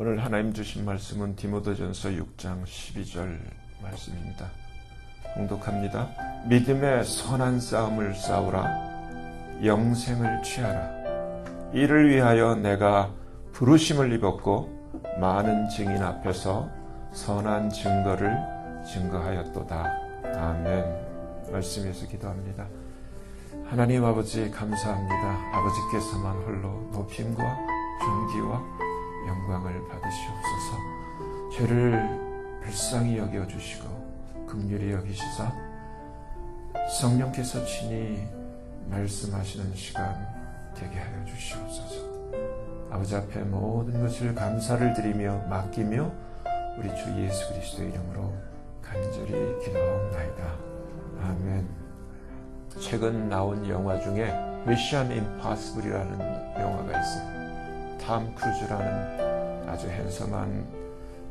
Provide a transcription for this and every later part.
오늘 하나님 주신 말씀은 디모데전서 6장 12절 말씀입니다. 봉독합니다. 믿음의 선한 싸움을 싸우라. 영생을 취하라. 이를 위하여 내가 부르심을 입었고 많은 증인 앞에서 선한 증거를 증거하였도다. 아멘. 말씀에서 기도합니다. 하나님 아버지 감사합니다. 아버지께서만 홀로 높임과 존귀와 영광을 받으시옵소서. 죄를 불쌍히 여겨주시고 긍휼히 여기시사 성령께서 친히 말씀하시는 시간 되게 하여 주시옵소서. 아버지 앞에 모든 것을 감사를 드리며 맡기며 우리 주 예수 그리스도의 이름으로 간절히 기도하옵나이다. 아멘. 최근 나온 영화 중에 미션 임파서블이라는 영화가 있어요. 탐 크루즈라는 아주 핸섬한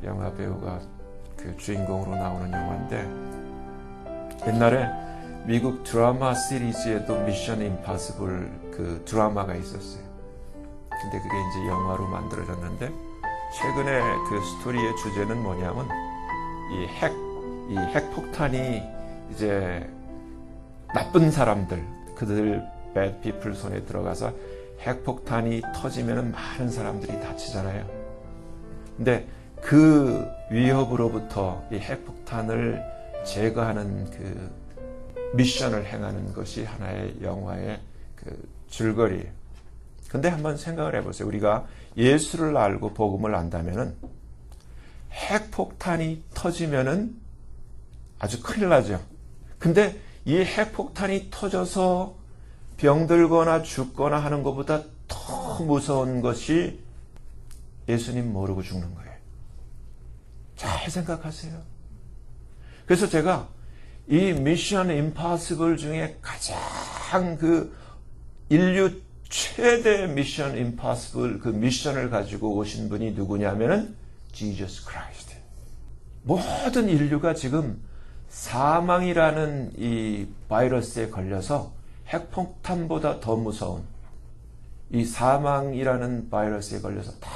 영화 배우가 그 주인공으로 나오는 영화인데, 옛날에 미국 드라마 시리즈에도 미션 임파서블 그 드라마가 있었어요. 근데 그게 이제 영화로 만들어졌는데, 최근에 그 스토리의 주제는 뭐냐면 이 핵폭탄이 이제 나쁜 사람들, 그들 bad people 손에 들어가서 핵폭탄이 터지면 많은 사람들이 다치잖아요. 근데 그 위협으로부터 이 핵폭탄을 제거하는 그 미션을 행하는 것이 하나의 영화의 그 줄거리예요. 근데 한번 생각을 해보세요. 우리가 예수를 알고 복음을 안다면은 핵폭탄이 터지면은 아주 큰일 나죠. 근데 이 핵폭탄이 터져서 병들거나 죽거나 하는 것보다 더 무서운 것이 예수님 모르고 죽는 거예요. 잘 생각하세요. 그래서 제가 이 미션 임파서블 중에 가장 그 인류 최대 미션 임파서블 그 미션을 가지고 오신 분이 누구냐면은 지저스 크라이스트. 모든 인류가 지금 사망이라는 이 바이러스에 걸려서 핵폭탄보다 더 무서운 이 사망이라는 바이러스에 걸려서 다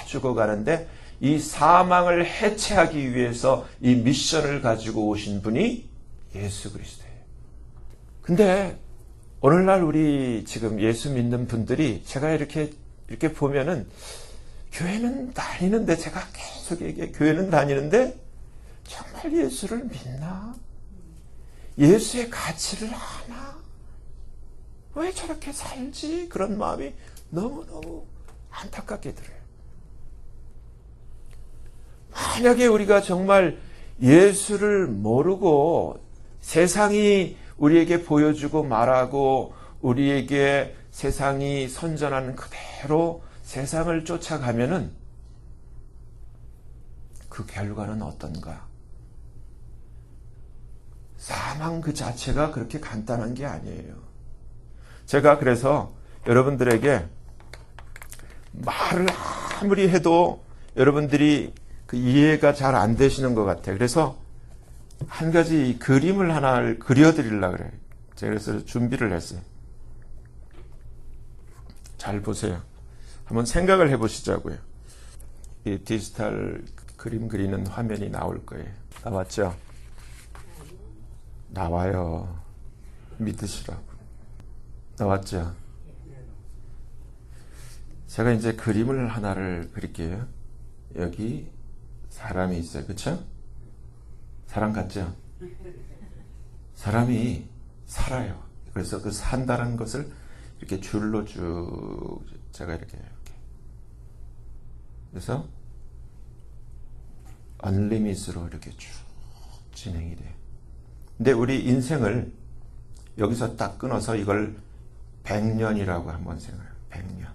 죽어가는데, 이 사망을 해체하기 위해서 이 미션을 가지고 오신 분이 예수 그리스도예요. 근데 오늘날 우리 지금 예수 믿는 분들이 제가 이렇게 보면은 교회는 다니는데, 제가 계속 얘기해, 교회는 다니는데 정말 예수를 믿나? 예수의 가치를 아나? 왜 저렇게 살지? 그런 마음이 너무너무 안타깝게 들어요. 만약에 우리가 정말 예수를 모르고 세상이 우리에게 보여주고 말하고 우리에게 세상이 선전하는 그대로 세상을 쫓아가면은 그 결과는 어떤가? 사망 그 자체가 그렇게 간단한 게 아니에요. 제가 그래서 여러분들에게 말을 아무리 해도 여러분들이 그 이해가 잘 안 되시는 것 같아요. 그래서 한 가지 그림을 하나를 그려드리려고 그래요. 제가 그래서 준비를 했어요. 잘 보세요. 한번 생각을 해보시자고요. 이 디지털 그림 그리는 화면이 나올 거예요. 나왔죠? 나와요. 믿으시라고. 나왔죠? 제가 이제 그림을 하나를 그릴게요. 여기 사람이 있어요. 그쵸? 사람 같죠? 사람이 살아요. 그래서 그 산다는 것을 이렇게 줄로 쭉 제가 이렇게. 그래서 언리밋으로 이렇게 쭉 진행이 돼요. 근데 우리 인생을 여기서 딱 끊어서 이걸 100년이라고 한번 생각해요.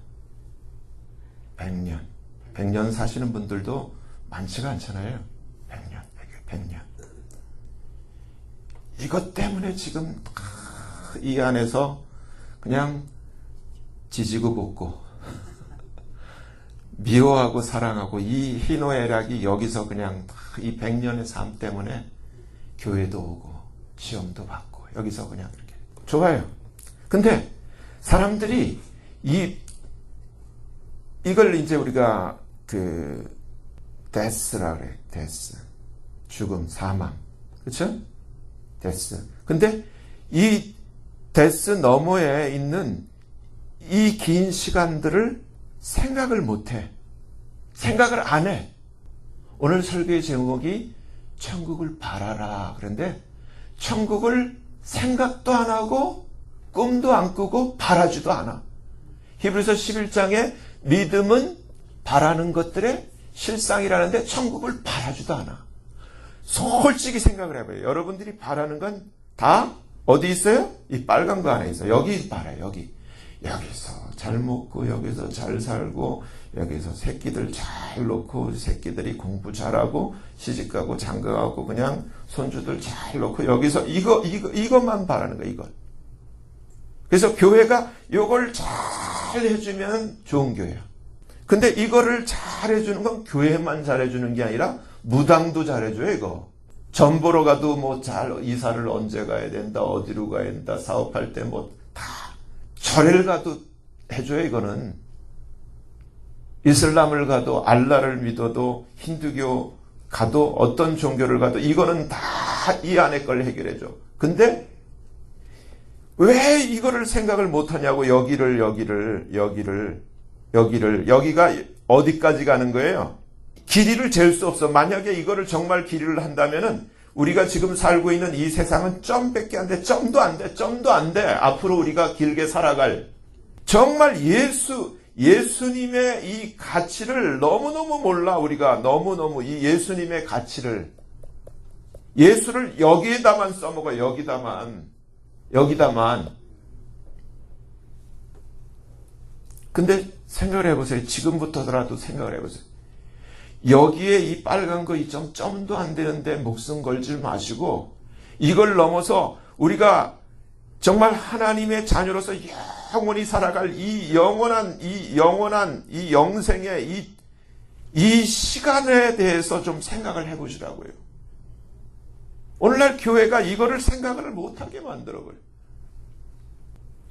100년 사시는 분들도 많지가 않잖아요. 100년. 이것 때문에 지금 이 안에서 그냥 지지고 볶고 미워하고 사랑하고 이 희노애락이 여기서 그냥 이 100년의 삶 때문에 교회도 오고 시험도 받고 여기서 그냥 이렇게 좋아요. 근데 사람들이 이걸 이제 우리가 데스라 그래. 데스. 죽음, 사망. 그쵸? 데스. 근데 이 데스 너머에 있는 이 긴 시간들을 생각을 못해. 생각을 안 해. 오늘 설교의 제목이 천국을 바라라. 그런데 천국을 생각도 안 하고 꿈도 안 꾸고 바라지도 않아. 히브리서 11장에 믿음은 바라는 것들의 실상이라는데 천국을 바라지도 않아. 솔직히 생각을 해봐요. 여러분들이 바라는 건 다 어디 있어요? 이 빨간 거 안에 있어. 여기 바라요. 여기. 여기서 잘 먹고 여기서 잘 살고 여기서 새끼들 잘 놓고 새끼들이 공부 잘하고 시집가고 장가가고 그냥 손주들 잘 놓고 여기서 이것만 바라는 거야. 이걸. 그래서 교회가 이걸 잘 해주면 좋은 교회야. 근데 이거를 잘 해주는 건 교회만 잘 해주는 게 아니라 무당도 잘 해줘요. 이거. 전 보러 가도 뭐 잘 이사를 언제 가야 된다, 어디로 가야 된다, 사업할 때 뭐 다 절을 가도 해줘요. 이거는. 이슬람을 가도 알라를 믿어도 힌두교 가도 어떤 종교를 가도 이거는 다 이 안에 걸 해결해줘. 근데 왜 이거를 생각을 못하냐고. 여기가 어디까지 가는 거예요? 길이를 잴 수 없어. 만약에 이거를 정말 길이를 한다면은 우리가 지금 살고 있는 이 세상은 점밖에 안 돼. 점도 안 돼. 앞으로 우리가 길게 살아갈. 정말 예수님의 이 가치를 너무너무 몰라. 우리가 너무너무 이 예수님의 가치를. 예수를 여기에다만 써먹어. 여기다만. 근데 생각을 해보세요. 지금부터라도 생각을 해보세요. 여기에 이 빨간 거 이 점도 안 되는데 목숨 걸지 마시고 이걸 넘어서 우리가 정말 하나님의 자녀로서 영원히 살아갈 이 영원한 이 영생의 이 시간에 대해서 좀 생각을 해보시라고요. 오늘날 교회가 이거를 생각을 못하게 만들어버려요.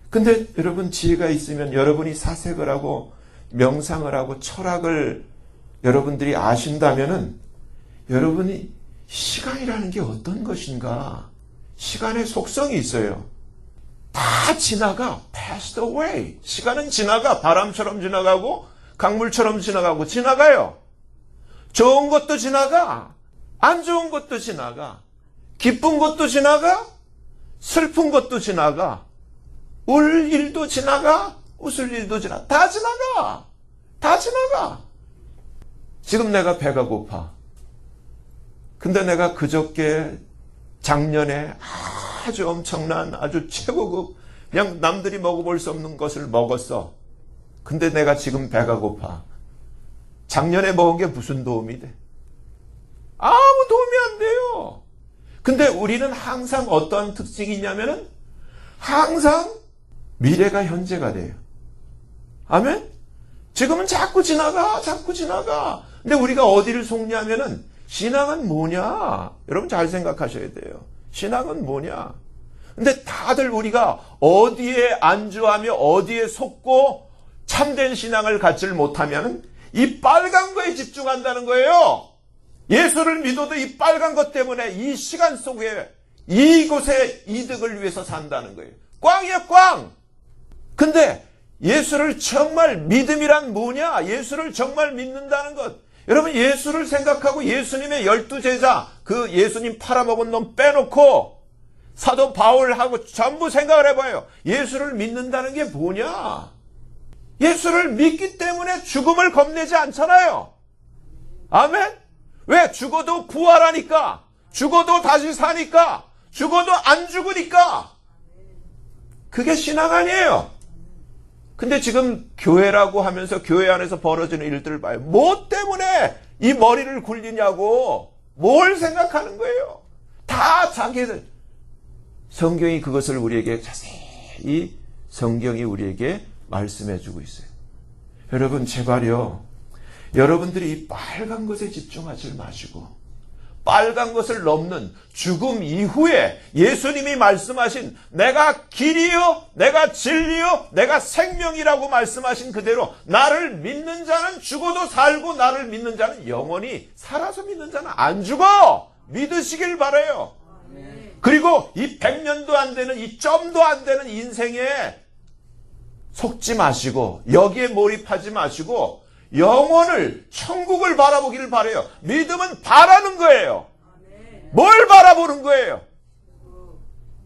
근데 여러분 지혜가 있으면 여러분이 사색을 하고 명상을 하고 철학을 여러분들이 아신다면은 여러분이 시간이라는 게 어떤 것인가? 시간의 속성이 있어요. 다 지나가. passed away. 시간은 지나가. 바람처럼 지나가고 강물처럼 지나가요. 좋은 것도 지나가. 안 좋은 것도 지나가. 기쁜 것도 지나가. 슬픈 것도 지나가. 울 일도 지나가. 웃을 일도 지나가. 다 지나가. 지금 내가 배가 고파. 근데 내가 그저께 작년에 아주 엄청난 아주 최고급 그냥 남들이 먹어볼 수 없는 것을 먹었어. 근데 내가 지금 배가 고파. 작년에 먹은 게 무슨 도움이 돼? 아무 도움이 안 돼요. 근데 우리는 항상 어떤 특징이 있냐면은 항상 미래가 현재가 돼요. 아멘? 지금은 자꾸 지나가. 근데 우리가 어디를 속냐면은 신앙은 뭐냐? 여러분 잘 생각하셔야 돼요. 신앙은 뭐냐? 근데 다들 우리가 어디에 안주하며 어디에 속고 참된 신앙을 갖지를 못하면 이 빨간 거에 집중한다는 거예요. 예수를 믿어도 이 빨간 것 때문에 이 시간 속에 이곳의 이득을 위해서 산다는 거예요. 꽝이야, 꽝! 근데 예수를 정말 믿음이란 뭐냐? 예수를 정말 믿는다는 것. 여러분 예수를 생각하고 예수님의 12제자 그 예수님 팔아먹은 놈 빼놓고 사도 바울하고 전부 생각을 해봐요. 예수를 믿는다는 게 뭐냐? 예수를 믿기 때문에 죽음을 겁내지 않잖아요. 아멘? 왜? 죽어도 부활하니까. 죽어도 다시 사니까. 죽어도 안 죽으니까. 그게 신앙 아니에요. 근데 지금 교회라고 하면서 교회 안에서 벌어지는 일들을 봐요. 뭐 때문에 이 머리를 굴리냐고. 뭘 생각하는 거예요. 다 자기들. 성경이 그것을 우리에게 자세히 성경이 우리에게 말씀해 주고 있어요. 여러분 제발요. 여러분들이 이 빨간 것에 집중하지 마시고 빨간 것을 넘는 죽음 이후에 예수님이 말씀하신 내가 길이요, 내가 진리요, 내가 생명이라고 말씀하신 그대로 나를 믿는 자는 죽어도 살고 나를 믿는 자는 영원히 살아서 믿는 자는 안 죽어. 믿으시길 바라요. 그리고 이 100년도 안 되는 이 점도 안 되는 인생에 속지 마시고 여기에 몰입하지 마시고 영혼을 천국을 바라보기를 바라요. 믿음은 바라는 거예요. 뭘 바라보는 거예요?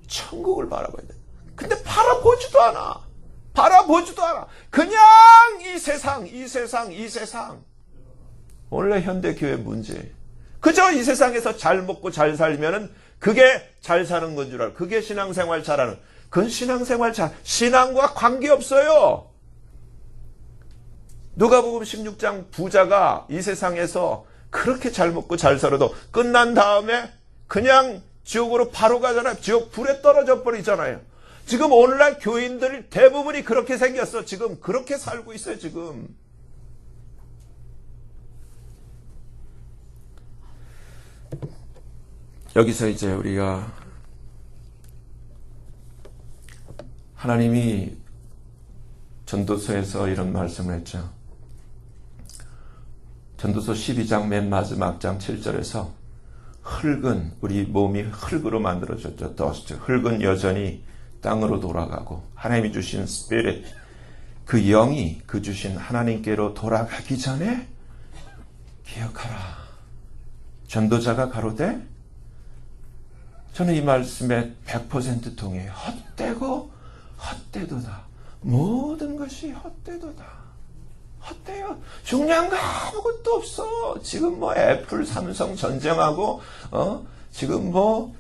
천국을 바라봐야 돼. 근데 바라보지도 않아. 바라보지도 않아. 그냥 이 세상. 원래 현대교회 문제. 그저 이 세상에서 잘 먹고 잘 살면은 그게 잘 사는 건 줄 알아. 그게 신앙생활 잘하는. 그건 신앙과 관계없어요. 누가복음 16장 부자가 이 세상에서 그렇게 잘 먹고 잘 살아도 끝난 다음에 그냥 지옥으로 바로 가잖아요. 지옥 불에 떨어져 버리잖아요. 지금 오늘날 교인들 대부분이 그렇게 생겼어. 지금 그렇게 살고 있어요. 지금. 여기서 이제 우리가 하나님이 전도서에서 이런 말씀을 했죠. 전도서 12장 맨 마지막 장 7절에서 흙은 우리 몸이 흙으로 만들어졌죠. 더스트. 흙은 여전히 땅으로 돌아가고 하나님이 주신 스피릿 그 영이 그 주신 하나님께로 돌아가기 전에 기억하라. 전도자가 가로되 저는 이 말씀에 100% 동의해요. 헛되고 헛되도다. 모든 것이 헛되도다. 헛돼요. 중요한 거 아무것도 없어. 지금 뭐 애플, 삼성 전쟁하고 지금 뭐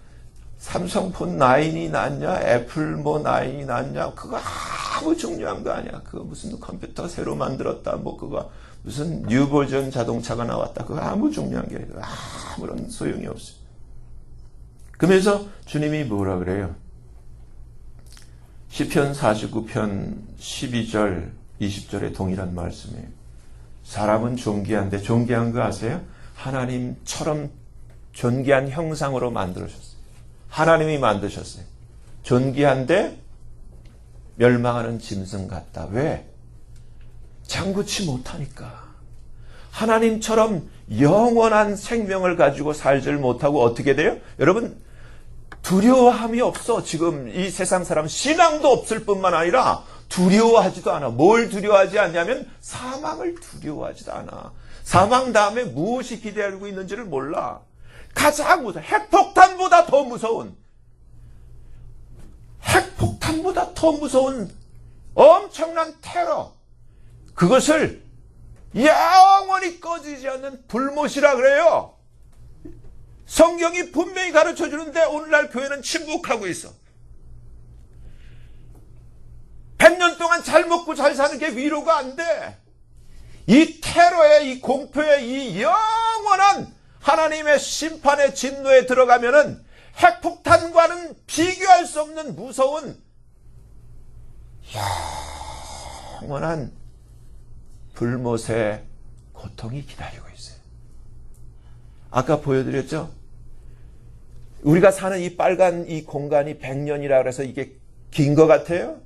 삼성폰 9이 낫냐, 애플 뭐 9이 낫냐, 그거 아무 중요한 거 아니야. 그거 무슨 컴퓨터 새로 만들었다, 뭐 그거 무슨 뉴 버전 자동차가 나왔다, 그거 아무 중요한 게 아니라 아무런 소용이 없어. 그러면서 주님이 뭐라 그래요? 시편 49편 12절 20절에 동일한 말씀이에요. 사람은 존귀한데 존귀한 거 아세요? 하나님처럼 존귀한 형상으로 만들어졌어요. 하나님이 만드셨어요. 존귀한데 멸망하는 짐승 같다. 왜? 장구치 못하니까. 하나님처럼 영원한 생명을 가지고 살지를 못하고 어떻게 돼요? 여러분 두려워함이 없어. 지금 이 세상 사람 신앙도 없을 뿐만 아니라 두려워하지도 않아. 뭘 두려워하지 않냐면 사망을 두려워하지도 않아. 사망 다음에 무엇이 기다리고 있는지를 몰라. 가장 무서운 핵폭탄보다 더 무서운 엄청난 테러, 그것을 영원히 꺼지지 않는 불못이라 그래요. 성경이 분명히 가르쳐 주는데 오늘날 교회는 침묵하고 있어. 100년 동안 잘 먹고 잘 사는 게 위로가 안 돼. 이 테러에, 이 공포에, 이 영원한 하나님의 심판의 진노에 들어가면은 핵폭탄과는 비교할 수 없는 무서운 영원한 불못의 고통이 기다리고 있어요. 아까 보여드렸죠? 우리가 사는 이 빨간 이 공간이 100년이라 그래서 이게 긴 것 같아요?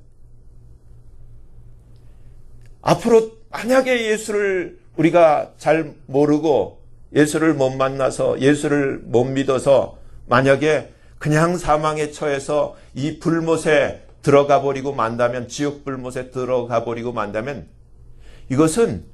앞으로 만약에 예수를 우리가 잘 모르고 예수를 못 만나서 예수를 못 믿어서 만약에 그냥 사망에 처해서 이 불못에 들어가 버리고 만다면, 지옥 불못에 들어가 버리고 만다면, 이것은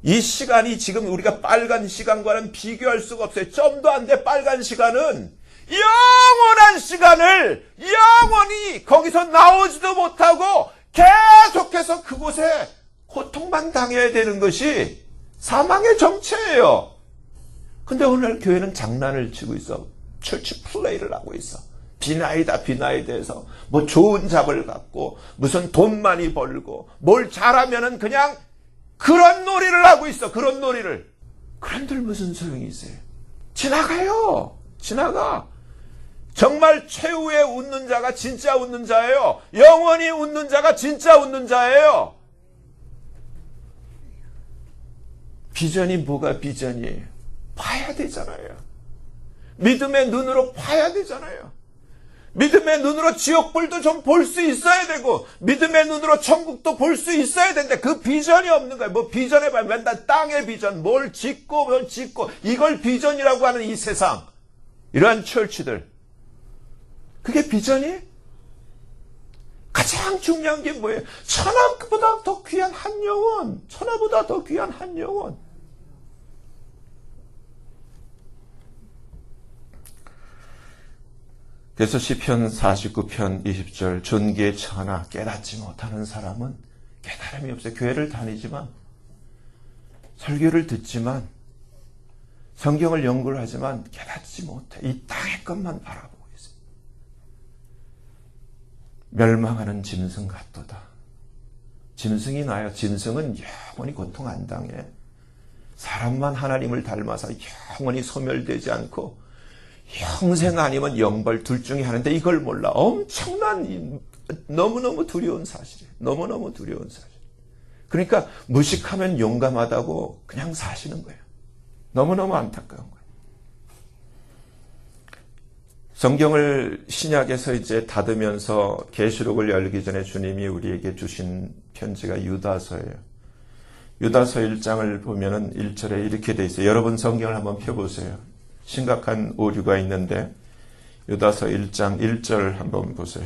이 시간이 지금 우리가 빨간 시간과는 비교할 수가 없어요. 점도 안 돼. 빨간 시간은 영원한 시간을 영원히 거기서 나오지도 못하고 계속해서 그곳에 고통만 당해야 되는 것이 사망의 정체예요. 근데 오늘 교회는 장난을 치고 있어. 철치 플레이를 하고 있어. 비나이다에서 뭐 좋은 잡을 갖고 무슨 돈 많이 벌고 뭘 잘하면은 그냥 그런 놀이를 하고 있어. 그런 놀이를. 그런들 무슨 소용이 있어요? 지나가요. 지나가. 정말 최후에 웃는 자가 진짜 웃는 자예요. 영원히 웃는 자가 진짜 웃는 자예요. 비전이 뭐가 비전이에요? 봐야 되잖아요. 믿음의 눈으로 봐야 되잖아요. 믿음의 눈으로 지옥불도 좀 볼 수 있어야 되고, 믿음의 눈으로 천국도 볼 수 있어야 되는데, 그 비전이 없는 거예요. 뭐 비전에 봐야 맨날 땅의 비전, 뭘 짓고, 이걸 비전이라고 하는 이 세상. 이러한 철치들. 그게 비전이? 가장 중요한 게 뭐예요? 천하보다 더 귀한 한 영혼. 천하보다 더 귀한 한 영혼. 그래서 시편 49편 20절 존귀의 천하 깨닫지 못하는 사람은 깨달음이 없어요. 교회를 다니지만 설교를 듣지만 성경을 연구를 하지만 깨닫지 못해. 이 땅의 것만 바라보고 있어요. 멸망하는 짐승 같도다. 짐승이 나요. 짐승은 영원히 고통 안 당해. 사람만 하나님을 닮아서 영원히 소멸되지 않고 형생 아니면 영벌 둘 중에 하나인데 이걸 몰라. 엄청난 너무너무 두려운 사실이에요. 너무너무 두려운 사실. 그러니까 무식하면 용감하다고 그냥 사시는 거예요. 너무너무 안타까운 거예요. 성경을 신약에서 이제 닫으면서 계시록을 열기 전에 주님이 우리에게 주신 편지가 유다서예요. 유다서 1장을 보면은 1절에 이렇게 돼 있어요. 여러분 성경을 한번 펴보세요. 심각한 오류가 있는데 유다서 1장 1절 한번 보세요.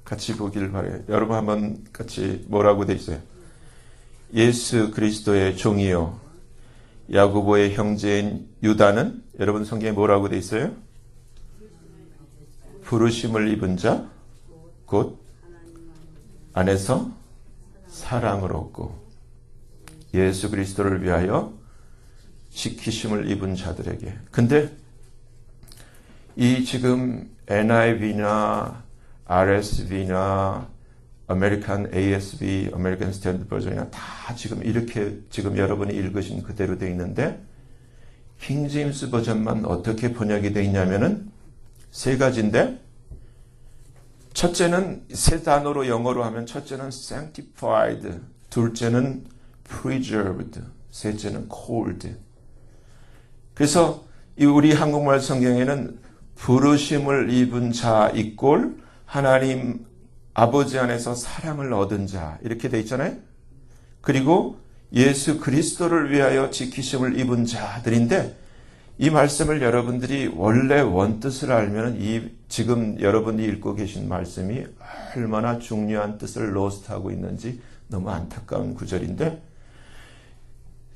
같이 보길 바래요. 여러분 한번 같이 뭐라고 돼 있어요? 예수 그리스도의 종이요 야고보의 형제인 유다는 여러분 성경에 뭐라고 돼 있어요? 부르심을 입은 자 곧 안에서 사랑을 얻고 예수 그리스도를 위하여 지키심을 입은 자들에게. 근데 이 지금 NIV나 RSV나 아메리칸 ASV, 아메리칸 스탠더드 버전이나 다 지금 이렇게 지금 여러분이 읽으신 그대로 되어 있는데 킹 제임스 버전만 어떻게 번역이 되어 있냐면은 세 가지인데 첫째는 세 단어로 영어로 하면 첫째는 sanctified, 둘째는 preserved, 셋째는 called. 그래서 우리 한국말 성경에는 부르심을 입은 자 이꼴 하나님 아버지 안에서 사랑을 얻은 자 이렇게 돼 있잖아요. 그리고 예수 그리스도를 위하여 지키심을 입은 자들인데 이 말씀을 여러분들이 원래 원뜻을 알면 이 지금 여러분이 읽고 계신 말씀이 얼마나 중요한 뜻을 로스트하고 있는지 너무 안타까운 구절인데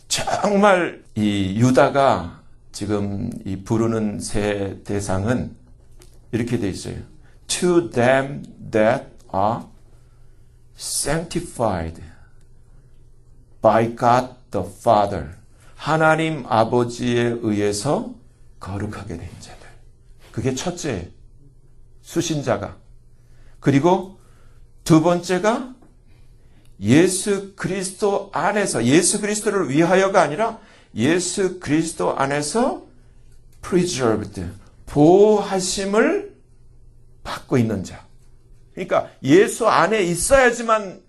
정말 이 유다가 지금 이 부르는 세 대상은 이렇게 돼 있어요. To them that are sanctified by God the Father. 하나님 아버지에 의해서 거룩하게 된 자들. 그게 첫째, 수신자가. 그리고 두 번째가 예수 그리스도 안에서, 예수 그리스도를 위하여가 아니라 예수 그리스도 안에서 preserved, 보호하심을 받고 있는 자. 그러니까 예수 안에 있어야지만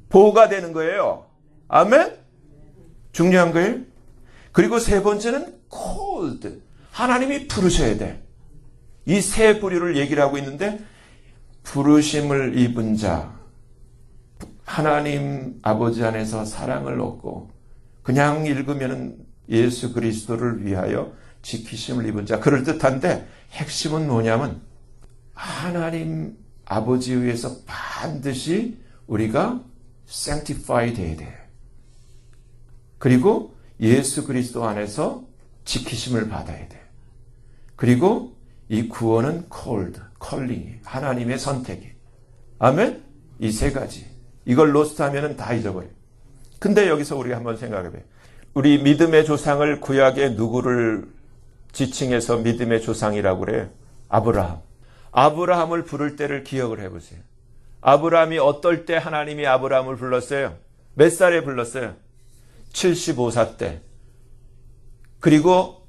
보호가 되는 거예요. 아멘? 중요한 거예요. 그리고 세 번째는 called, 하나님이 부르셔야 돼. 이 세 부류를 얘기를 하고 있는데 부르심을 입은 자, 하나님 아버지 안에서 사랑을 얻고 그냥 읽으면 예수 그리스도를 위하여 지키심을 입은 자. 그럴듯한데 핵심은 뭐냐면 하나님 아버지에 의해서 반드시 우리가 sanctify 돼야 돼. 그리고 예수 그리스도 안에서 지키심을 받아야 돼. 그리고 이 구원은 called, calling, 하나님의 선택이. 아멘? 이 세 가지. 이걸 로스트하면 다 잊어버려. 근데 여기서 우리가 한번 생각해봐요. 우리 믿음의 조상을 구약에 누구를 지칭해서 믿음의 조상이라고 그래요? 아브라함. 아브라함을 부를 때를 기억을 해보세요. 아브라함이 어떨 때 하나님이 아브라함을 불렀어요? 몇 살에 불렀어요? 75사 때. 그리고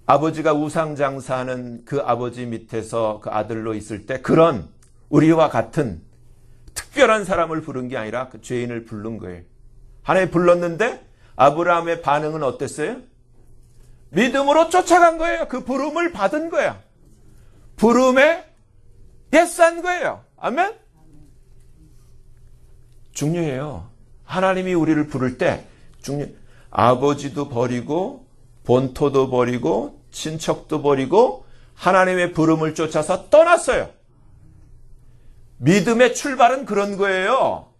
아버지가 우상장사하는 그 아버지 밑에서 그 아들로 있을 때 그런 우리와 같은 특별한 사람을 부른 게 아니라 그 죄인을 부른 거예요. 하나님 불렀는데 아브라함의 반응은 어땠어요? 믿음으로 쫓아간 거예요. 그 부름을 받은 거야. 부름에 예스한 거예요. 아멘? 중요해요. 하나님이 우리를 부를 때 아버지도 버리고 본토도 버리고 친척도 버리고 하나님의 부름을 쫓아서 떠났어요. 믿음의 출발은 그런 거예요.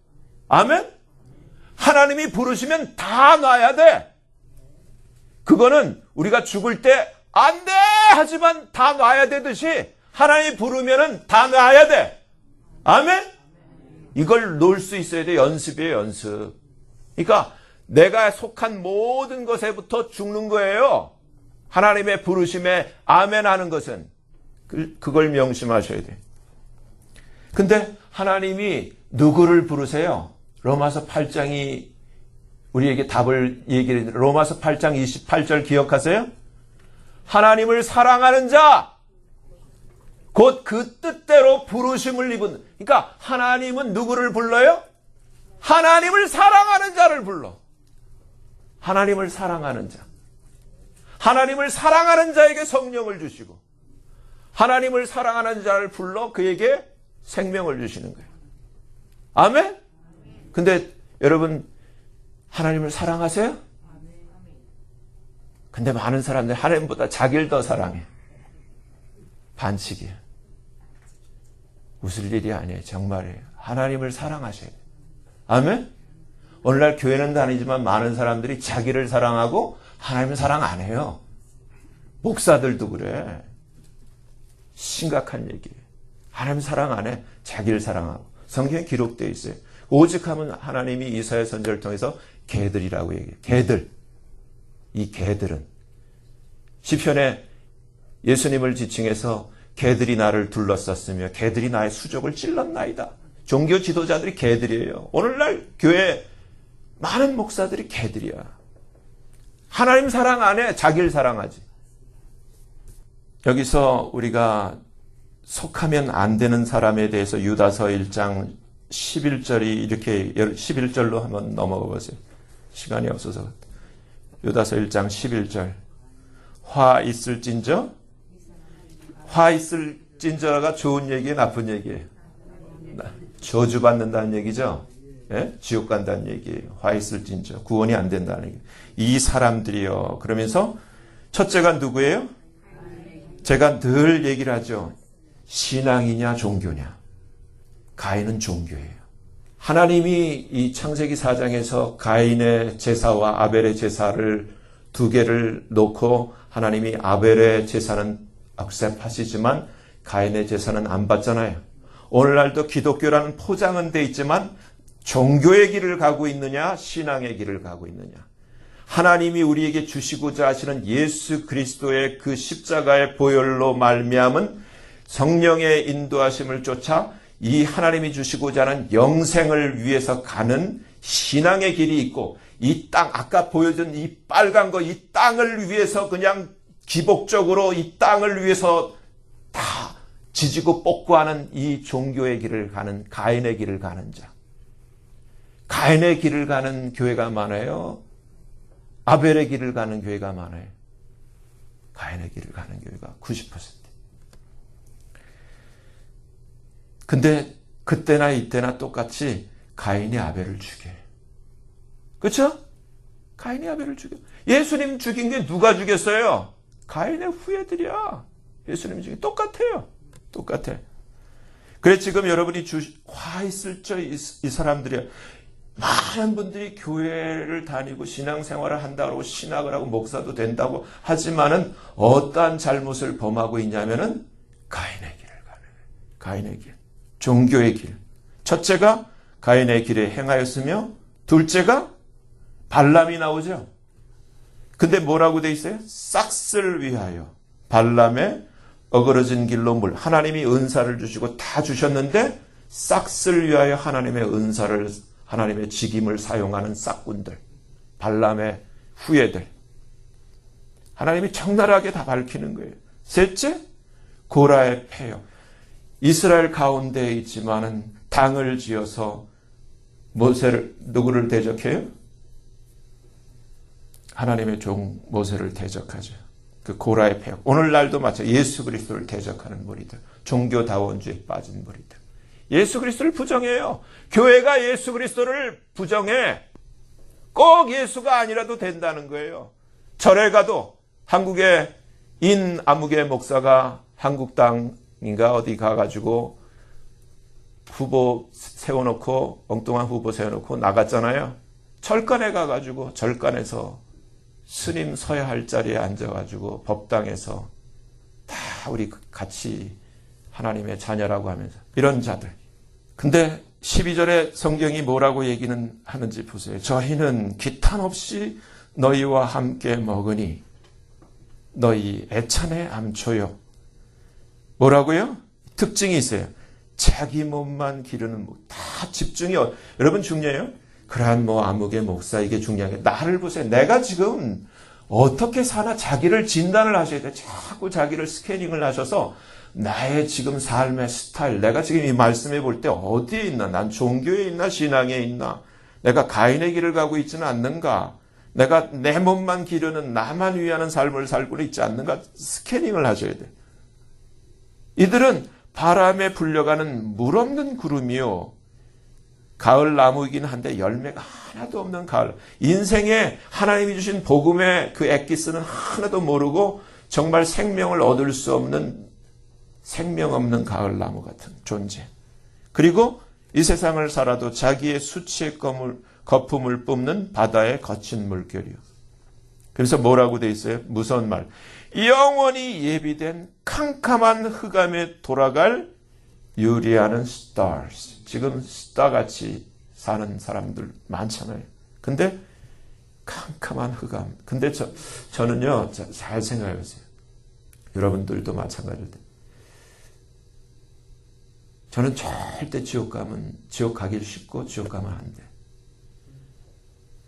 아멘? 하나님이 부르시면 다 놔야 돼. 그거는 우리가 죽을 때 안 돼! 하지만 다 놔야 되듯이 하나님이 부르면은 다 놔야 돼. 아멘? 이걸 놓을 수 있어야 돼. 연습이에요, 연습. 그러니까 내가 속한 모든 것에부터 죽는 거예요. 하나님의 부르심에 아멘 하는 것은. 그걸 명심하셔야 돼. 근데 하나님이 누구를 부르세요? 로마서 8장이 우리에게 답을 얘기해. 로마서 8장 28절 기억하세요? 하나님을 사랑하는 자, 곧 그 뜻대로 부르심을 입은. 그러니까 하나님은 누구를 불러요? 하나님을 사랑하는 자를 불러. 하나님을 사랑하는 자. 하나님을 사랑하는 자에게 성령을 주시고 하나님을 사랑하는 자를 불러 그에게 생명을 주시는 거예요. 아멘? 근데 여러분 하나님을 사랑하세요? 근데 많은 사람들이 하나님보다 자기를 더 사랑해. 반칙이에요. 웃을 일이 아니에요. 정말이에요. 하나님을 사랑하셔야 돼요. 아멘? 오늘날 교회는 다니지만 많은 사람들이 자기를 사랑하고 하나님을 사랑 안 해요. 목사들도 그래. 심각한 얘기예요. 하나님 사랑 안 해. 자기를 사랑하고. 성경에 기록되어 있어요. 오직 하면 하나님이 이사야 선지자를 통해서 개들이라고 얘기해요. 개들. 이 개들은 시편에 예수님을 지칭해서 개들이 나를 둘러쌌으며 개들이 나의 수족을 찔렀나이다. 종교 지도자들이 개들이에요. 오늘날 교회 많은 목사들이 개들이야. 하나님 사랑 안 해. 자기를 사랑하지. 여기서 우리가 속하면 안 되는 사람에 대해서 유다서 1장 11절이 이렇게 11절로 한번 넘어가 보세요. 시간이 없어서. 유다서 1장 11절. 화 있을진저? 화 있을진저가 좋은 얘기예요, 나쁜 얘기예요? 저주받는다는 얘기죠. 예? 지옥 간다는 얘기예요. 화 있을진저. 구원이 안 된다는 얘기예요. 이 사람들이요. 그러면서 첫째가 누구예요? 제가 늘 얘기를 하죠. 신앙이냐 종교냐. 가인은 종교예요. 하나님이 이 창세기 4장에서 가인의 제사와 아벨의 제사를 두 개를 놓고 하나님이 아벨의 제사는 액셉하시지만 가인의 제사는 안 받잖아요. 오늘날도 기독교라는 포장은 돼 있지만 종교의 길을 가고 있느냐 신앙의 길을 가고 있느냐. 하나님이 우리에게 주시고자 하시는 예수 그리스도의 그 십자가의 보혈로 말미암은 성령의 인도하심을 쫓아 이 하나님이 주시고자 하는 영생을 위해서 가는 신앙의 길이 있고 이 땅 아까 보여준 이 빨간 거 이 땅을 위해서 그냥 기복적으로 이 땅을 위해서 다 지지고 뽑고 하는 이 종교의 길을 가는 가인의 길을 가는 자. 가인의 길을 가는 교회가 많아요. 아벨의 길을 가는 교회가 많아요. 가인의 길을 가는 교회가 90%. 근데 그때나 이때나 똑같이 가인이 아벨을 죽여요. 그렇죠? 가인이 아벨을 죽여. 예수님 죽인 게 누가 죽였어요? 가인의 후예들이야. 예수님 죽인 똑같아요. 똑같아. 그래 지금 여러분이 화 있을 저 이 사람들이야. 많은 분들이 교회를 다니고 신앙생활을 한다고 신학을 하고 목사도 된다고 하지만은 어떠한 잘못을 범하고 있냐면은 가인의 길을 가는 거예요. 가인의 길. 종교의 길. 첫째가 가인의 길에 행하였으며 둘째가 발람이 나오죠. 근데 뭐라고 돼 있어요? 싹쓸 위하여 발람의 어그러진 길로 물. 하나님이 은사를 주시고 다 주셨는데 싹쓸 위하여 하나님의 은사를 하나님의 직임을 사용하는 싹군들. 발람의 후예들. 하나님이 적나라하게 다 밝히는 거예요. 셋째, 고라의 폐역. 이스라엘 가운데에 있지만은 당을 지어서 모세를 누구를 대적해요? 하나님의 종 모세를 대적하죠. 그 고라의 폐역. 오늘날도 마찬가지 예수 그리스도를 대적하는 무리들. 종교다원주의에 빠진 무리들. 예수 그리스도를 부정해요. 교회가 예수 그리스도를 부정해. 꼭 예수가 아니라도 된다는 거예요. 절에 가도 한국의 아무개 목사가 한국당인가 어디 가가지고 후보 세워놓고 엉뚱한 후보 세워놓고 나갔잖아요. 절간에 가가지고 절간에서 스님 서야 할 자리에 앉아가지고 법당에서 다 우리 같이 하나님의 자녀라고 하면서 이런 자들. 근데 12절에 성경이 뭐라고 얘기는 하는지 보세요. 저희는 기탄 없이 너희와 함께 먹으니 너희 애찬의 암초요. 뭐라고요? 특징이 있어요. 자기 몸만 기르는 다 집중이 여러분 중요해요. 그러한 아무개 목사 이게 중요한 게 나를 보세요. 내가 지금 어떻게 사나 자기를 진단을 하셔야 돼. 자꾸 자기를 스캐닝을 하셔서 나의 지금 삶의 스타일, 내가 지금 이 말씀해 볼 때 어디에 있나? 난 종교에 있나? 신앙에 있나? 내가 가인의 길을 가고 있지는 않는가? 내가 내 몸만 기르는 나만 위하는 삶을 살고는 있지 않는가? 스캐닝을 하셔야 돼. 이들은 바람에 불려가는 물 없는 구름이요. 가을 나무이긴 한데 열매가 하나도 없는 가을. 인생에 하나님이 주신 복음의 그 엑기스는 하나도 모르고 정말 생명을 얻을 수 없는 생명 없는 가을 나무 같은 존재. 그리고 이 세상을 살아도 자기의 수치의 거품을 뿜는 바다의 거친 물결이요. 그래서 뭐라고 돼 있어요? 무서운 말. 영원히 예비된 캄캄한 흑암에 돌아갈 유리하는 stars. 지금 스타같이 사는 사람들 많잖아요. 근데 캄캄한 흑암. 근데 저는요, 잘 생각해 보세요. 여러분들도 마찬가지일 때. 저는 절대 지옥 가기 쉽고 지옥 가면 안 돼.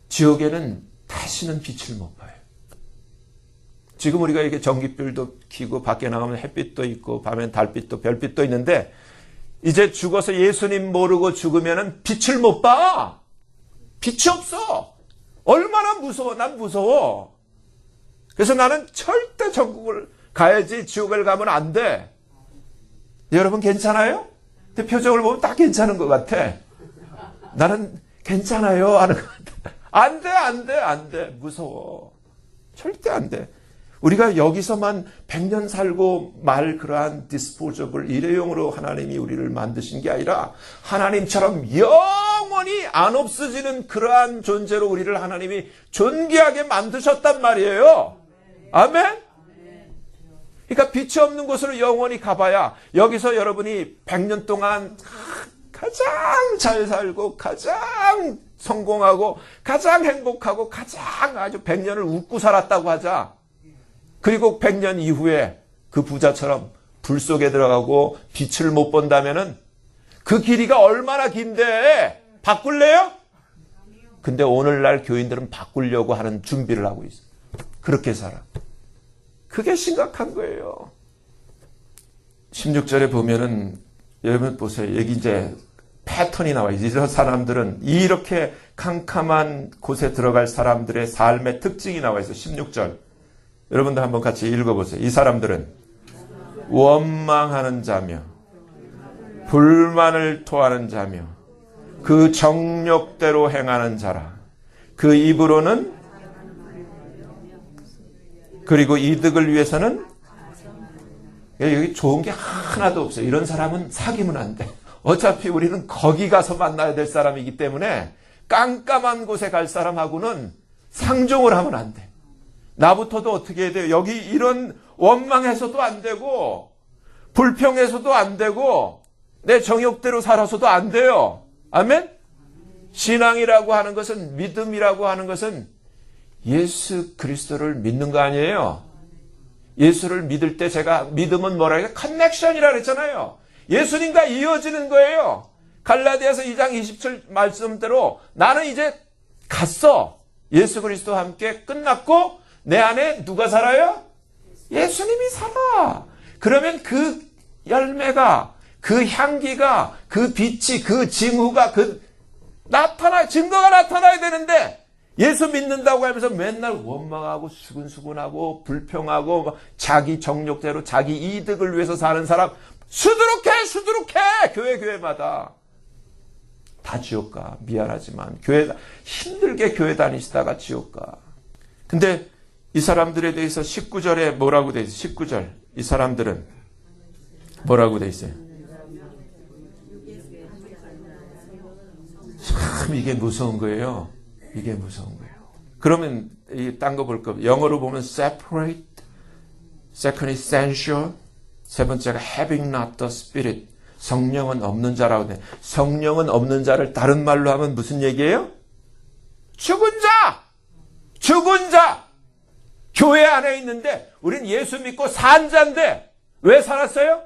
지옥에는 다시는 빛을 못 봐요. 지금 우리가 이렇게 전기불도 켜고 밖에 나가면 햇빛도 있고 밤엔 달빛도 별빛도 있는데 이제 죽어서 예수님 모르고 죽으면 빛을 못 봐. 빛이 없어. 얼마나 무서워. 난 무서워. 그래서 나는 절대 전국을 가야지 지옥을 가면 안 돼. 여러분 괜찮아요? 근데 표정을 보면 다 괜찮은 것 같아. 나는 괜찮아요 하는 것 같아. 안 돼. 무서워. 절대 안 돼. 우리가 여기서만 100년 살고 말 그러한 디스포저블 일회용으로 하나님이 우리를 만드신 게 아니라 하나님처럼 영원히 안 없어지는 그러한 존재로 우리를 하나님이 존귀하게 만드셨단 말이에요. 아멘? 그러니까 빛이 없는 곳으로 영원히 가봐야 여기서 여러분이 100년 동안 가장 잘 살고 가장 성공하고 가장 행복하고 가장 아주 100년을 웃고 살았다고 하자. 그리고 100년 이후에 그 부자처럼 불 속에 들어가고 빛을 못 본다면은 그 길이가 얼마나 긴데 바꿀래요? 근데 오늘날 교인들은 바꾸려고 하는 준비를 하고 있어요. 그렇게 살아. 그게 심각한 거예요. 16절에 보면은 여러분 보세요. 여기 이제 패턴이 나와요. 이런 사람들은 이렇게 캄캄한 곳에 들어갈 사람들의 삶의 특징이 나와 있어요. 16절. 여러분들 한번 같이 읽어보세요. 이 사람들은 원망하는 자며 불만을 토하는 자며 그 정욕대로 행하는 자라. 그 입으로는 그리고 이득을 위해서는 여기 좋은 게 하나도 없어요. 이런 사람은 사귀면 안 돼. 어차피 우리는 거기 가서 만나야 될 사람이기 때문에 깜깜한 곳에 갈 사람하고는 상종을 하면 안 돼. 나부터도 어떻게 해야 돼요? 여기 이런 원망해서도 안 되고 불평해서도 안 되고 내 정욕대로 살아서도 안 돼요. 아멘? 신앙이라고 하는 것은 믿음이라고 하는 것은 예수 그리스도를 믿는 거 아니에요? 예수를 믿을 때 제가 믿음은 뭐라 해요? 커넥션이라 그랬잖아요. 예수님과 이어지는 거예요. 갈라디아서 2장 27 말씀대로 나는 이제 갔어. 예수 그리스도와 함께 끝났고 내 안에 누가 살아요? 예수님이 살아. 그러면 그 열매가, 그 향기가, 그 빛이, 그 징후가 증거가 나타나야 되는데 예수 믿는다고 하면서 맨날 원망하고 수근수근하고 불평하고 막 자기 정욕대로 자기 이득을 위해서 사는 사람 수두룩해. 교회마다 다 지옥 가. 미안하지만 힘들게 교회 다니시다가 지옥 가. 근데 이 사람들에 대해서 19절에 뭐라고 돼 있어요? 19절. 이 사람들은 뭐라고 돼 있어요? 참 이게 무서운 거예요. 이게 무서운 거예요. 그러면 딴 거 볼 거. 영어로 보면 separate, second is sensual, 세 번째가 having not the spirit. 성령은 없는 자라고 돼. 성령은 없는 자를 다른 말로 하면 무슨 얘기예요? 죽은 자. 교회 안에 있는데 우린 예수 믿고 산 자인데 왜 살았어요?